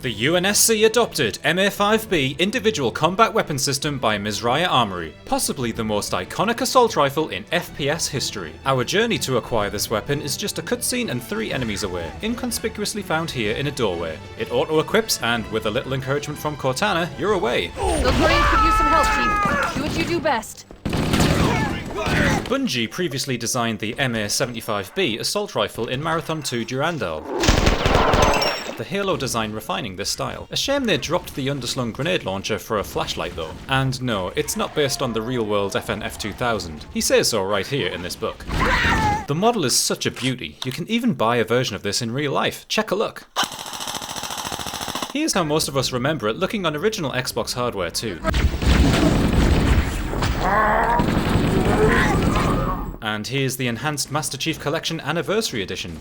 The UNSC adopted MA5B individual combat weapon system by Mizraya Armory, possibly the most iconic assault rifle in FPS history. Our journey to acquire this weapon is just a cutscene and 3 enemies away, inconspicuously found here in a doorway. It auto-equips and, with a little encouragement from Cortana, you're away. Those Marines could use some help, Chief. Do what you do best. Bungie previously designed the MA5B assault rifle in Marathon 2 Durandal, the Halo design refining this style. A shame they dropped the underslung grenade launcher for a flashlight though. And no, it's not based on the real-world FN-F2000. He says so right here in this book. The model is such a beauty, you can even buy a version of this in real life. Check a look. Here's how most of us remember it looking on original Xbox hardware too. And here's the enhanced Master Chief Collection Anniversary Edition.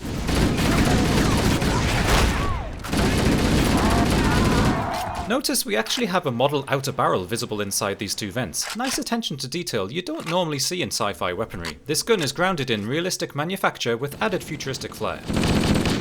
Notice we actually have a model outer barrel visible inside these 2 vents. Nice attention to detail you don't normally see in sci-fi weaponry. This gun is grounded in realistic manufacture with added futuristic flair.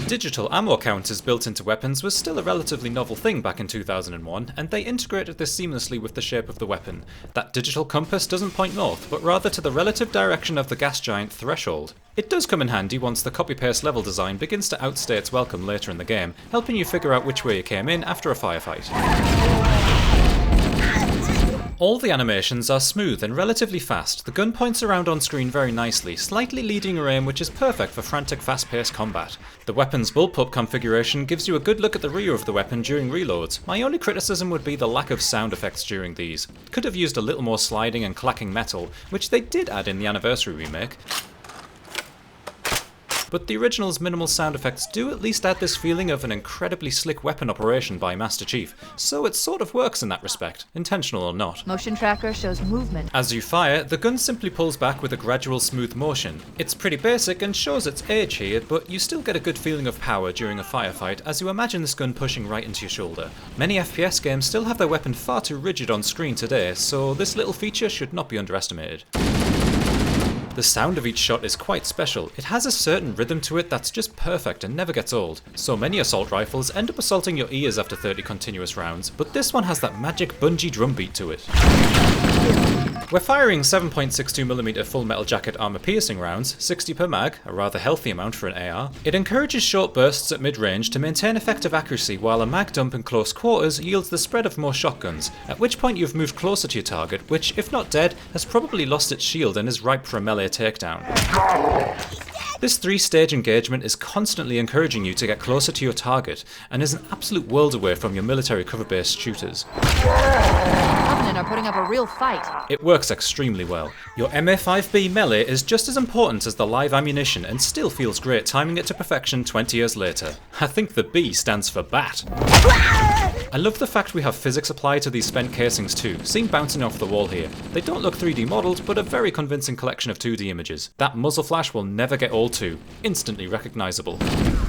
Digital ammo counters built into weapons was still a relatively novel thing back in 2001, and they integrated this seamlessly with the shape of the weapon. That digital compass doesn't point north, but rather to the relative direction of the gas giant threshold. It does come in handy once the copy-paste level design begins to outstay its welcome later in the game, helping you figure out which way you came in after a firefight. All the animations are smooth and relatively fast. The gun points around on screen very nicely, slightly leading your aim, which is perfect for frantic, fast-paced combat. The weapon's bullpup configuration gives you a good look at the rear of the weapon during reloads. My only criticism would be the lack of sound effects during these. Could have used a little more sliding and clacking metal, which they did add in the Anniversary remake. But the original's minimal sound effects do at least add this feeling of an incredibly slick weapon operation by Master Chief, so it sort of works in that respect, intentional or not. Motion tracker shows movement. As you fire, the gun simply pulls back with a gradual smooth motion. It's pretty basic and shows its age here, but you still get a good feeling of power during a firefight as you imagine this gun pushing right into your shoulder. Many FPS games still have their weapon far too rigid on screen today, so this little feature should not be underestimated. The sound of each shot is quite special. It has a certain rhythm to it that's just perfect and never gets old. So many assault rifles end up assaulting your ears after 30 continuous rounds, but this one has that magic Bungie drumbeat to it. We're firing 7.62mm full metal jacket armor piercing rounds, 60 per mag, a rather healthy amount for an AR. It encourages short bursts at mid-range to maintain effective accuracy, while a mag dump in close quarters yields the spread of more shotguns, at which point you've moved closer to your target, which, if not dead, has probably lost its shield and is ripe for a melee takedown. This 3-stage engagement is constantly encouraging you to get closer to your target, and is an absolute world away from your military cover-based shooters. Covenant are putting up a real fight. It works extremely well. Your MA5B melee is just as important as the live ammunition and still feels great timing it to perfection 20 years later. I think the B stands for bat. I love the fact we have physics applied to these spent casings too, seen bouncing off the wall here. They don't look 3D modelled, but a very convincing collection of 2D images. That muzzle flash will never get old too. Instantly recognisable.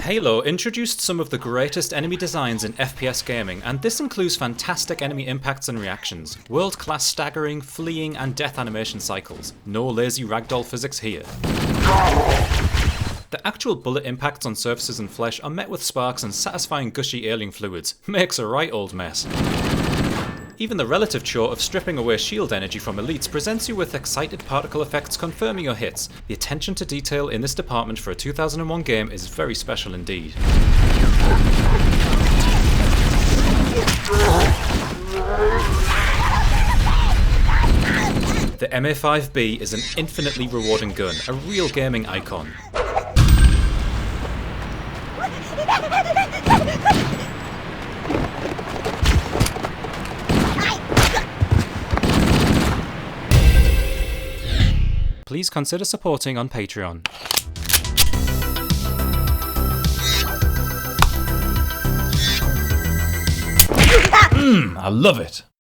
Halo introduced some of the greatest enemy designs in FPS gaming, and this includes fantastic enemy impacts and reactions, world-class staggering, fleeing and death animation cycles. No lazy ragdoll physics here. The actual bullet impacts on surfaces and flesh are met with sparks and satisfying gushy alien fluids. Makes a right old mess. Even the relative chore of stripping away shield energy from elites presents you with excited particle effects confirming your hits. The attention to detail in this department for a 2001 game is very special indeed. The MA5B is an infinitely rewarding gun, a real gaming icon. Please consider supporting on Patreon. I love it!